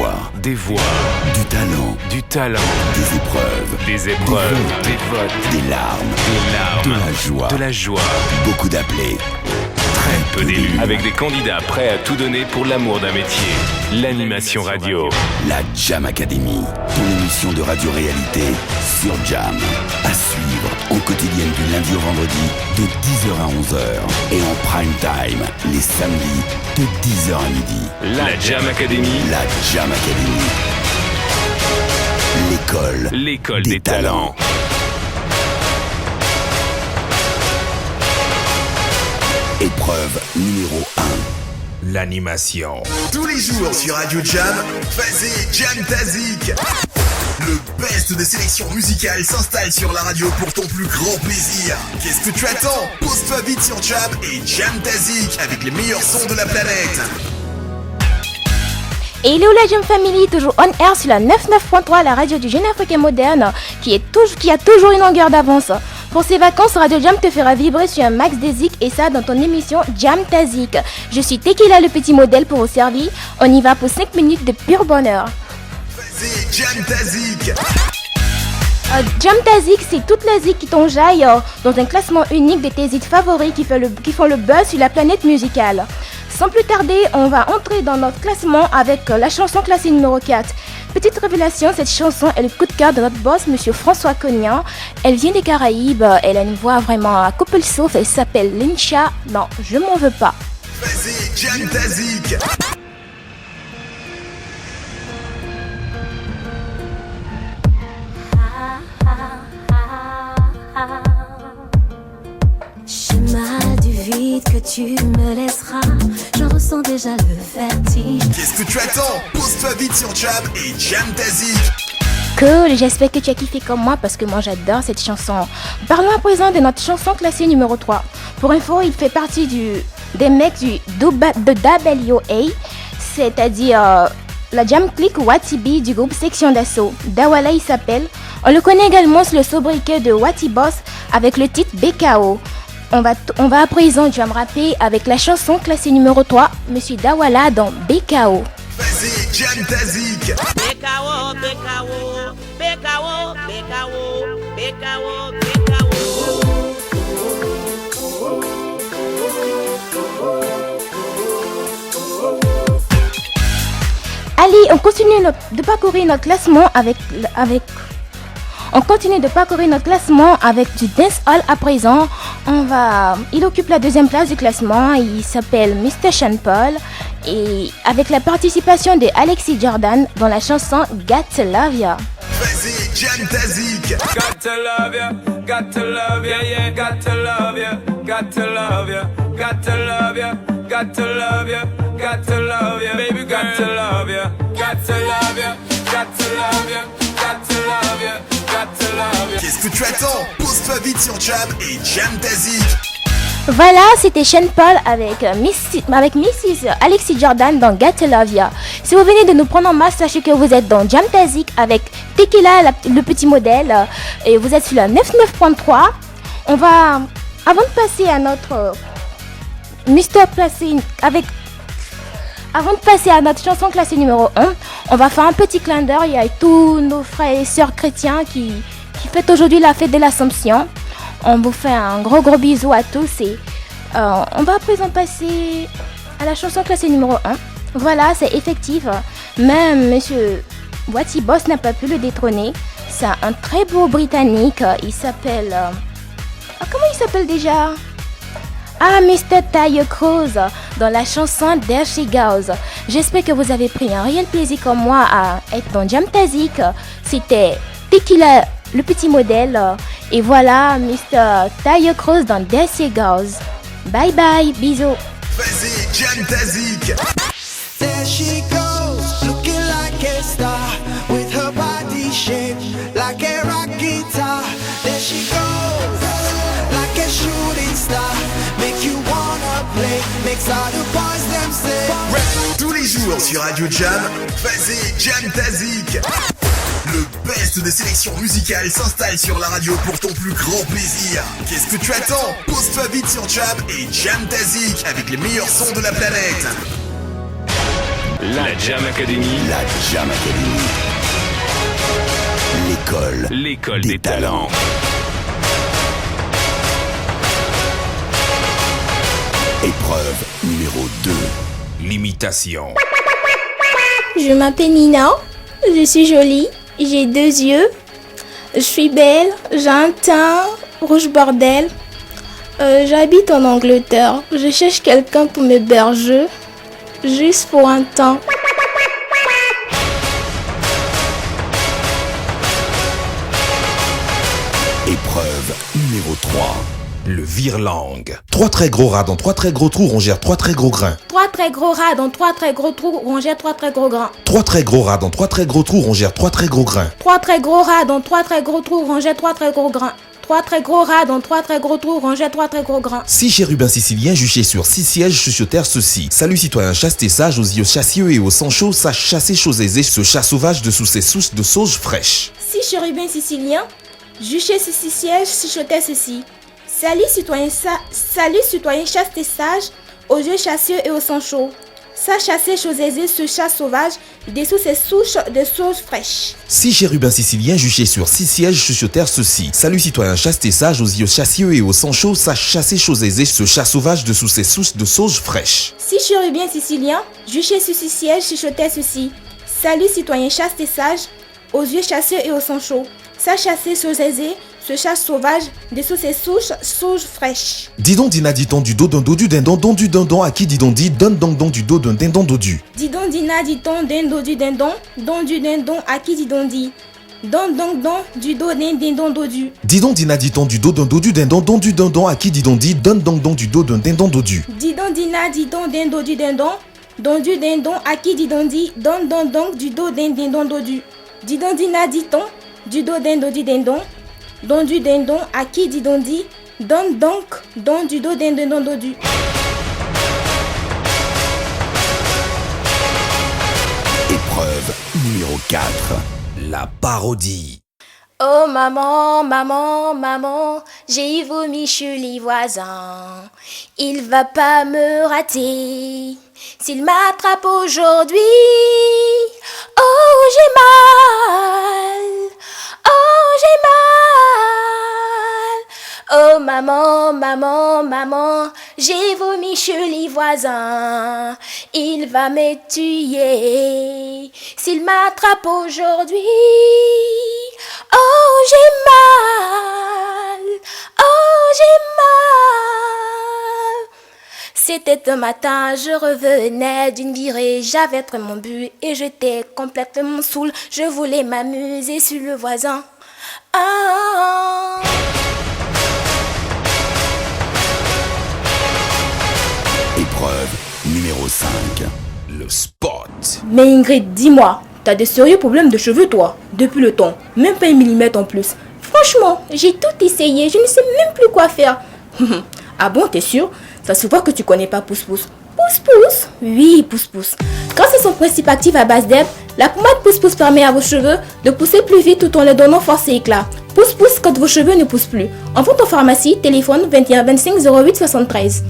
voix, du talent, des épreuves, des votes, des larmes, de la joie, beaucoup d'appelés, très peu d'élus, avec des candidats prêts à tout donner pour l'amour d'un métier. L'animation radio. La Jam Academy, ton émission de radio-réalité sur Jam. À suivre en quotidienne du lundi au vendredi de 10h à 11h et en prime time les samedis de 10h à midi. La Jam Academy. La Jam Academy. L'école des talents. Épreuve numéro 1. L'animation. Tous les jours sur Radio Jam, Fazé Jam Tazik. Le best des sélections musicales s'installe sur la radio pour ton plus grand plaisir. Qu'est-ce que tu attends? Pose-toi vite sur Jam et Jam Tazik avec les meilleurs sons de la planète. Hello la Jam Family, toujours on air sur la 99.3, la radio du jeune africain moderne qui a toujours une longueur d'avance. Pour ces vacances, Radio Jam te fera vibrer sur un max des zik et ça dans ton émission Jam Tazik. Je suis Tequila, le petit modèle pour vous servir. On y va pour 5 minutes de pur bonheur. Vas-y, Jam Tazik. Jam Tazik, c'est toute la zik qui t'enjaille dans un classement unique de tes zik favoris qui font le buzz sur la planète musicale. Sans plus tarder, on va entrer dans notre classement avec la chanson classée numéro 4. Petite révélation, cette chanson est le coup de cœur de notre boss, monsieur François Cognan. Elle vient des Caraïbes, elle a une voix vraiment à couper le souffle, elle s'appelle Lincha. Non, je m'en veux pas. Vas-y, Jam Tazik. Chemin du vide que tu me laisseras, j'en ressens déjà le vertige. Qu'est-ce que tu attends? Pose-toi vite sur Jam et Jam Tazik. Cool, j'espère que tu as kiffé comme moi parce que moi j'adore cette chanson. Parlons à présent de notre chanson classée numéro 3. Pour info, il fait partie des mecs de WA, c'est-à-dire la Jam Click Watibi du groupe Section d'Assaut. Dawala il s'appelle. On le connaît également sur le sobriquet de Wati Boss avec le titre BKO. On va à présent Jam rapper avec la chanson classée numéro 3, Monsieur Dawala dans BKO. Vas-y, Jam Tazik. BKO, BKO, BKO, BKO, BKO, BKO. Allez, on continue de parcourir notre classement On continue de parcourir notre classement avec du dancehall à présent. Il occupe la deuxième place du classement. Il s'appelle Mr. Sean Paul et avec la participation de Alexis Jordan dans la chanson Got to Love Ya. Vas-y, Jam Tazik. Got to love ya, got to love ya, yeah, got to love ya, got to love ya, got to love ya, got to love ya, got to love ya, baby, got to love ya, got to love ya, got to love ya, got to love ya. Qu'est-ce que tu attends? Pose-toi vite sur Jam et Jam Tazik. Voilà, c'était Sean Paul avec Mrs. Alexis Jordan dans Got to Love Ya. Si vous venez de nous prendre en masse, sachez que vous êtes dans Jam Tazik avec Tequila, le petit modèle, et vous êtes sur la 99.3. Avant de passer à notre Avant de passer à notre chanson classée numéro 1, on va faire un petit clin d'œil. Il y a tous nos frères et sœurs chrétiens qui fêtent aujourd'hui la fête de l'Assomption. On vous fait un gros bisou à tous et on va à présent passer à la chanson classée numéro 1. Voilà, c'est effectif. Même monsieur Wati Boss n'a pas pu le détrôner. C'est un très beau Britannique. Il s'appelle... comment il s'appelle déjà? Ah, Mr. Tayo Cruz dans la chanson There She Goes. J'espère que vous avez pris un réel plaisir comme moi à être dans Jam Tazik. C'était Tequila, le petit modèle. Et voilà, Mr. Tayo Cruz dans There She Goes. Bye bye, bisous. Vas-y, Jam Tazik. There she goes, looking like a star, with her body shaped like a rock guitar. There she goes, like a shooting star, make you wanna play, makes all the boys them say. Tous les jours sur Radio Jam, Vas-y, Jam Tazik. Le best des sélections musicales s'installe sur la radio pour ton plus grand plaisir. Qu'est-ce que tu attends? Pose-toi vite sur Jam et Jam Tazik avec les meilleurs sons de la planète. La Jam Academy. La Jam Academy. L'école des talents. Épreuve numéro 2. L'imitation. Je m'appelle Nina, je suis jolie, j'ai 2 yeux, je suis belle, j'ai un teint rouge bordel. J'habite en Angleterre, je cherche quelqu'un pour m'héberger, juste pour un temps. Épreuve numéro 3. Le vire-langue. 3 très gros rats dans 3 très gros trous rongèrent 3 très gros grains. 3 très gros rats dans 3 très gros trous rongèrent 3 très gros grains. 3 très gros rats dans 3 très gros trous rongèrent 3 très gros grains. 3 très gros rats dans 3 très gros trous rongèrent 3 très gros grains. 3 très gros rats dans 3 très gros trous rongèrent 3 très gros grains. 6 chérubins siciliens juchés sur 6 sièges chuchotèrent ceci. Salut citoyens chaste et sages, aux yeux chassieux et aux sang chaud, sache chasser chose aisée, ce chat sauvage de sous ses souches de sauge fraîche. 6 chérubins siciliens juchés sur 6 sièges chuchotaient ceci. Salut citoyens chaste et sages, aux yeux chassieux et au sang chaud. Sache chasser chose aisée, ce chat sauvage, dessous ses souches de sauge fraîche. 6 chérubins siciliens juchés sur 6 sièges chuchotèrent ceci. Salut citoyens chaste et sages, aux yeux chassieux et au sang chaud, sache chasser chose aisée, ce chat sauvage de sous ses souches de sauge fraîche. 6 chérubins siciliens juchés sur 6 sièges chuchotaient ceci. Salut citoyens chaste et sages, aux yeux chassieux et au sang chaud. Sache chasser chose aisée, ce chat sauvage, dessous ses souches, sauge fraîche. Dis donc Dina, dit-on du dos d'un dos du dindon, don du dindon à qui dit donc dit, donne donc du dos d'un dindon dodu. Dis donc Dina, dit-on d'un dos du dindon, don du dindon à qui dit donc dit. Donne donc du dos d'un dindon dodu. Dis donc Dina, dit-on du dos d'un dos du dindon, don du dindon à qui dit donc dit, donne donc du dos d'un dindon dodu. Dis donc Dina, dit-on d'un dos du dindon, don du dindon à qui dit donc dit, donne donc du dos d'un dindon dodu. Dis donc Dina, dit-on du dos d'un dos du dindon, don du dindon à qui dit donc dit, donne donc du dos d'un dindon dodu. Épreuve numéro 4. La parodie. Oh maman, maman, maman, j'ai vomi chez les voisins. Il va pas me rater s'il m'attrape aujourd'hui. Oh j'ai mal, oh j'ai mal. Oh maman, maman, maman, j'ai vomi chez les voisins. Il va me tuer s'il m'attrape aujourd'hui. Oh j'ai mal, oh j'ai mal. C'était un matin, je revenais d'une virée, j'avais vraiment bu et j'étais complètement saoul. Je voulais m'amuser sur le voisin. Ah. Épreuve numéro 5. Le spot. Mais Ingrid, dis-moi, t'as des sérieux problèmes de cheveux toi, depuis le temps, même pas 1 millimètre en plus. Franchement, j'ai tout essayé, je ne sais même plus quoi faire. Ah bon, t'es sûr? Ça se voit que tu connais pas Pousse-Pousse. Pousse-Pousse? Oui, Pousse-Pousse. Grâce à son principe actif à base d'herbe, la pommade Pousse-Pousse permet à vos cheveux de pousser plus vite tout en leur donnant force et éclat. Pousse-Pousse quand vos cheveux ne poussent plus. En vente en pharmacie, téléphone 21 25 08 73.